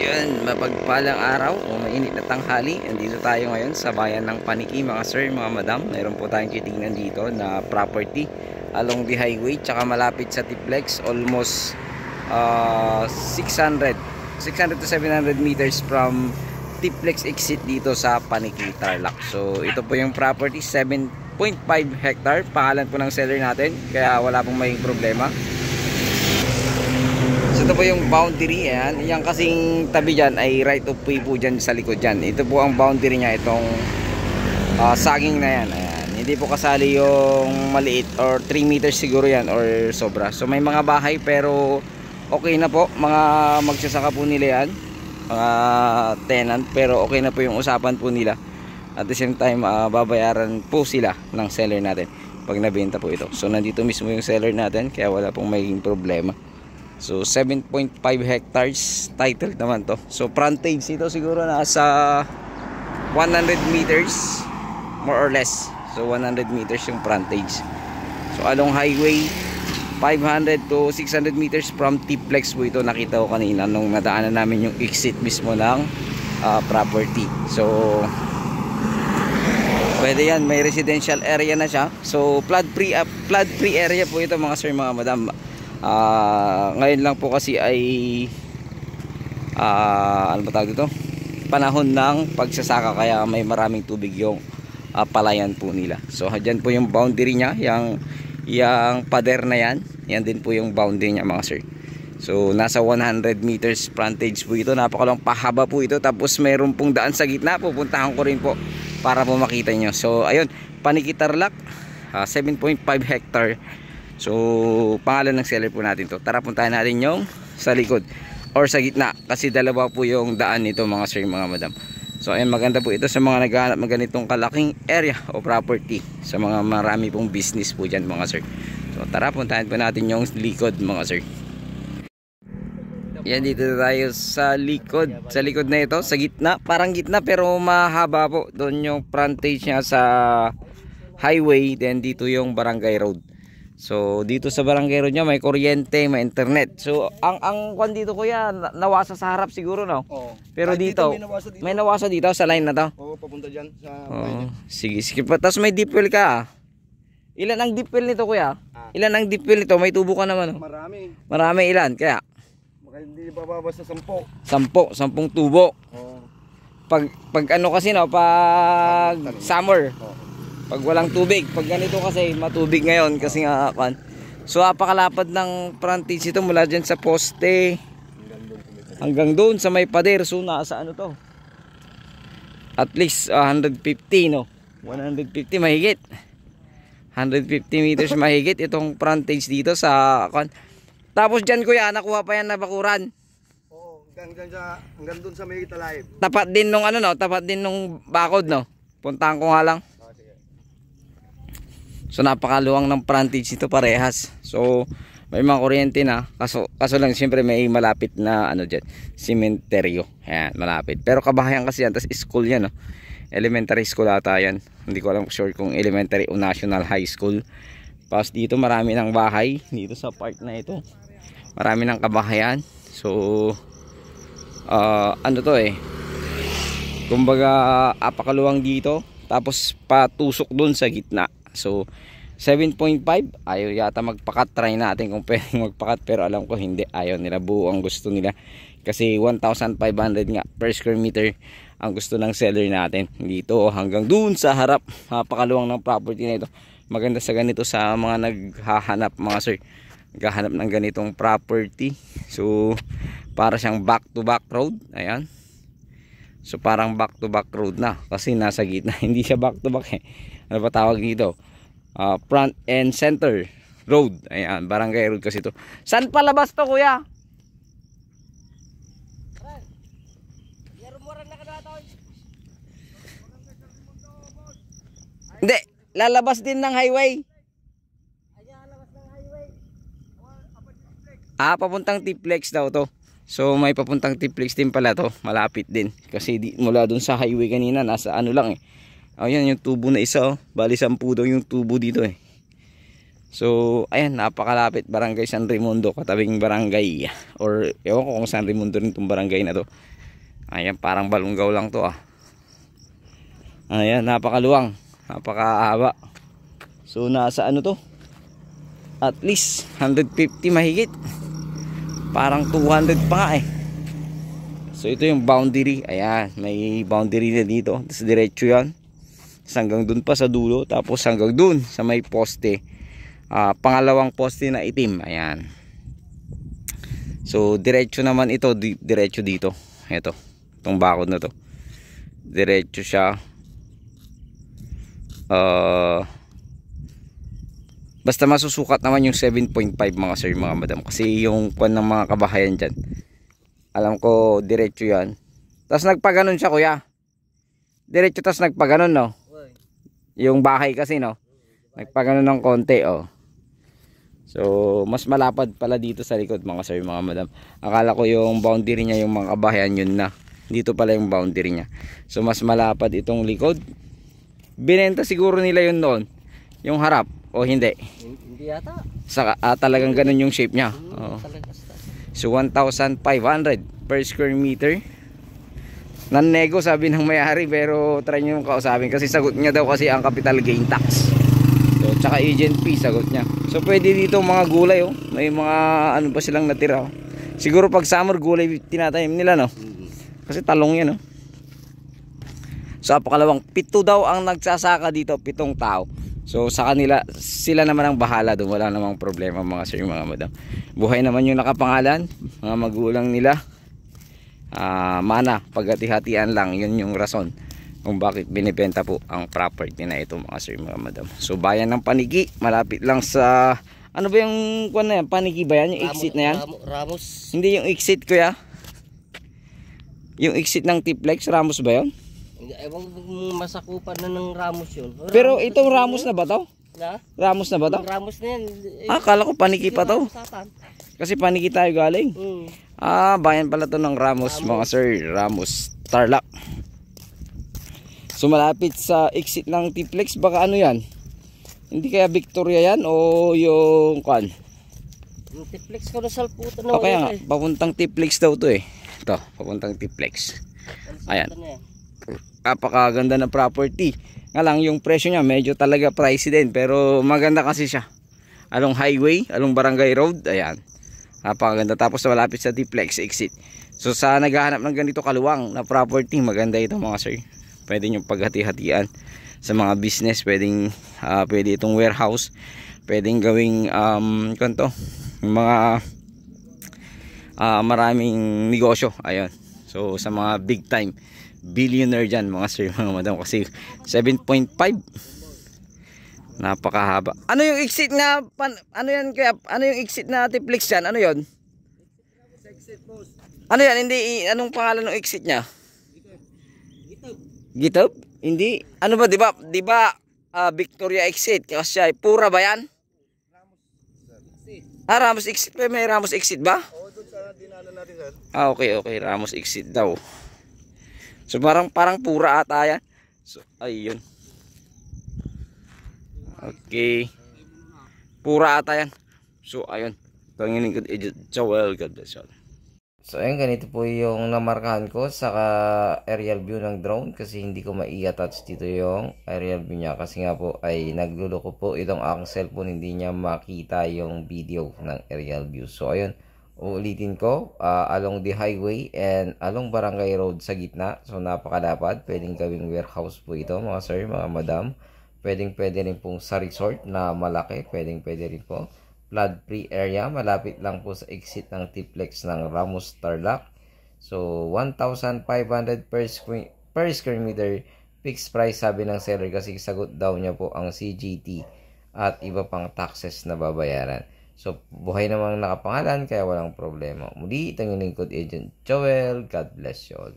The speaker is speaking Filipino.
Ayun, mapagpalang araw o mainit na tanghali. Andito tayo ngayon sa bayan ng Paniki, mga sir, mga madam. Mayroon po tayong titingnan dito na property along the highway, tsaka malapit sa Tiplex. Almost 600 to 700 meters from Tiplex exit dito sa Paniki, Tarlac. So ito po yung property, 7.5 hectare. Pangalan po ng seller natin, kaya wala pong may problema. So ito po yung boundary, yan. Yang kasing tabi dyan ay right of way po dyan sa likod dyan. Ito po ang boundary niya, itong saging na yan. Ayan. Hindi po kasali yung maliit or 3 meters siguro yan or sobra. So may mga bahay pero okay na po. Mga magsasaka po nila yan, mga tenant, pero okay na po yung usapan po nila. At the same time, babayaran po sila ng seller natin pag nabenta po ito. So nandito mismo yung seller natin, kaya wala pong magiging problema. So 7.5 hectares, titled naman to. So frontage ito siguro nasa 100 meters more or less. So 100 meters yung frontage. So along highway, 500 to 600 meters from Tiplex po ito. Nakita ko kanina nung nadaanan namin yung exit mismo ng property. So pwede yan, may residential area na siya. So flood free area po ito, mga sir, mga madam. Ngayon lang po kasi ay ano ba tawag dito, panahon ng pagsasaka, kaya may maraming tubig yung palayan po nila. So dyan po yung boundary niya, yung pader na yan, yan din po yung boundary niya, mga sir. So nasa 100 meters frontage po ito. Napakalang pahaba po ito. Tapos mayroon pong daan sa gitna. Pupuntahan ko rin po para po makita nyo. So ayun, Paniki, Tarlac, 7.5 hectare. So pangalan ng seller po natin to. Tara, puntahan natin yung sa likod or sa gitna, kasi dalawa po yung daan nito, mga sir, mga madam. So ayun, maganda po ito sa mga naghahanap ng ganitong kalaking area o property, sa mga marami pong business po dyan, mga sir. So tara, puntahan po natin yung likod, mga sir. Yan, dito tayo sa likod. Sa likod na ito, sa gitna, parang gitna pero mahaba po. Doon yung frontage niya sa highway, then dito yung barangay road. So dito sa barangay road niya may kuryente, may internet. So ang kwan dito, kuya, nawasa sa harap siguro, no? Oo. Pero dito may nawasa dito sa line na to. Oo, papunta diyan sa sige, sige pa. Tapos may deep well ka. Ilan ang deep well nito, kuya? Ilan ang deep well nito? May tubo ka naman, no? Marami, ilan? Kaya baka hindi bababa sa 10. 10 tubo. Oo. Pag ano kasi, no, pag summer. Pag walang tubig, pag ganito kasi matubig ngayon kasi nga kan. So apakalapad ng frontage ito mula diyan sa poste hanggang doon sa may pader. So nasa ano to? At least 150, no. 150 mahigit. 150 meters mahigit itong frontage dito sa kan. Tapos diyan, kuya, nakuha pa yan na bakuran. Oo, hanggang doon sa may Italive. Tapat din nung ano, no, tapat din nung bakod, no. Puntahan ko nga lang. So napakaluwang ng frontage ito, parehas. So may mga kuryente na, kaso lang siyempre may malapit na ano diyan, sementeryo. Ayan, malapit. Pero kabahayan kasi yan, tas school yan, no? Elementary school ata yan. Hindi ko alam sure kung elementary o national high school. Pas dito marami ng bahay dito sa part na ito. Marami ng kabahayan. So ano to kumbaga apakaluwang dito, tapos patusok dun sa gitna. So 7.5, ayaw yata magpakat. Try natin kung pwedeng magpakat, pero alam ko hindi, ayaw nila. Buo ang gusto nila, kasi 1,500 nga per square meter ang gusto ng seller natin dito hanggang dun sa harap. Napakaluwang ng property na ito. Maganda sa ganito sa mga naghahanap, mga sir, naghahanap ng ganitong property. So para siyang back to back road. Ayan. So parang back to back road na, kasi nasa gitna. Hindi siya back to back, ano pa tawag dito? Front and center road. Ayan, barangay road kasi ito. Saan palabas to, kuya? Hindi, lalabas din ng highway. Papuntang Tiplex daw to. So may papuntang Tiplex din pala to. Malapit din, kasi mula dun sa highway kanina nasa ano lang Ayan yung tubo na isa, oh. Bali 10 daw yung tubo dito So ayan, napakalapit. Barangay San Raimundo, katabing barangay, or ewan ko kung San Raimundo rin itong barangay na to. Ayan, parang balunggaw lang to ah. Ayan, napakaluwang, napakahaba. So nasa ano to, at least 150 mahigit, parang 200 pa nga eh. So ito yung boundary. Ayan, may boundary na dito. Tapos diretso yan, hanggang dun pa sa dulo. Tapos hanggang dun sa may poste, pangalawang poste na itim. Ayan. So diretso naman ito, diretso dito. Ito, itong bakod na to, diretso siya. Basta masusukat naman yung 7.5 mga sir, mga madam. Kasi yung kwan ng mga kabahayan dyan, alam ko diretso yan. Tapos nagpaganon siya kuya. Diretso tapos nagpaganon no. Yung bahay kasi no, nagpaganon ng konti oh. So mas malapad pala dito sa likod mga sir, mga madam. Akala ko yung boundary niya yung mga kabahayan, yun na. Dito pala yung boundary niya. So mas malapad itong likod. Binenta siguro nila yun noon, yung harap, o hindi? Hindi yata. Talagang ganun yung shape niya. So 1,500 per square meter. Nan-nego sabi ng may-ari, pero try nyo yung kausapin kasi sagot niya daw kasi ang capital gain tax. So tsaka agent fee sagot niya. So pwede dito mga gulay oh. May mga ano pa silang natira oh. Siguro pag summer gulay tinatanim nila no. Kasi talong yan oh. So pakalawang, 7 daw ang nagsasaka dito, 7 tao. So sa kanila, sila naman ang bahala doon, wala namang problema mga sir, mga madam. Buhay naman yung nakapangalan, mga magulang nila. Mana, paghati-hatian lang, yun yung rason kung bakit binibenta po ang property na ito mga sir, mga madam. So bayan ng Paniki, malapit lang sa, ano ba yung kuwan na yan? Paniki ba yan? Yung exit na yan? Ramos. Hindi yung exit kuya. Yung exit ng Tiplex, Ramos ba yun? Ewan masakupan na ng Ramos yun. Pero itong Ramos na ba to? Na? Ramos na ba to? Ramos na yan. Akala ko Paniki pa to. Kasi Paniki tayo galing. Bayan pala to ng Ramos, mga sir. Ramos, Tarlac. So malapit sa exit ng Tiplex. Baka ano yan? Hindi kaya Victoria yan o yung kan? Yung Tiplex ko na salputan na. O kaya nga, papuntang Tiplex daw to eh. Ito, papuntang Tiplex. Ayan. Napakaganda na property. Nga lang yung presyo niya medyo talaga pricey din, pero maganda kasi siya. Along highway, along barangay road. Ayan. Napakaganda, tapos malapit sa Tiplex exit. So sa naghahanap ng ganito kaluwang na property, maganda ito mga sir. Pwede nyo paghati-hatian sa mga business. Pwedeng pwede itong warehouse, pwedeng gawing kanto, mga maraming negosyo. Ayan. So sa mga big time billionaire dyan mga sir, mga madam, kasi 7.5 napakahaba. Ano yung exit na ano yan kaya? Ano yung exit na Tiplex yan? Ano yon? Ano yan? Hindi, anong pangalan ng exit nya? Gitob? Hindi. Ano ba, di ba Victoria exit kasi pura ba yan? Ramos exit pa, may Ramos exit ba? Oo, doon sa dinaanan natin sir. Okay, Ramos exit daw. So parang pura ata yan. So ayun. Okay. Pura ata yan. So ayun. Panginin ko Joel, God bless you. So ayun, ganito po yung namarkahan ko sa aerial view ng drone, kasi hindi ko mai-attach dito yung aerial view niya kasi nga po ay nagluloko po itong aking cellphone, hindi niya makita yung video ng aerial view. So ayun, uulitin ko, along the highway and along barangay road sa gitna. So napakalapad, pwedeng gawing warehouse po ito mga sir, mga madam. Pwede rin pong sa resort na malaki, pwede rin po flood free area, malapit lang po sa exit ng Tiplex ng Ramos, Tarlac. So 1,500 per square meter, fixed price sabi ng seller kasi sagot daw niya po ang CGT at iba pang taxes na babayaran. So buhay namang nakapangalan kaya walang problema. Muli, itong yung lingkod agent Joel. God bless you all.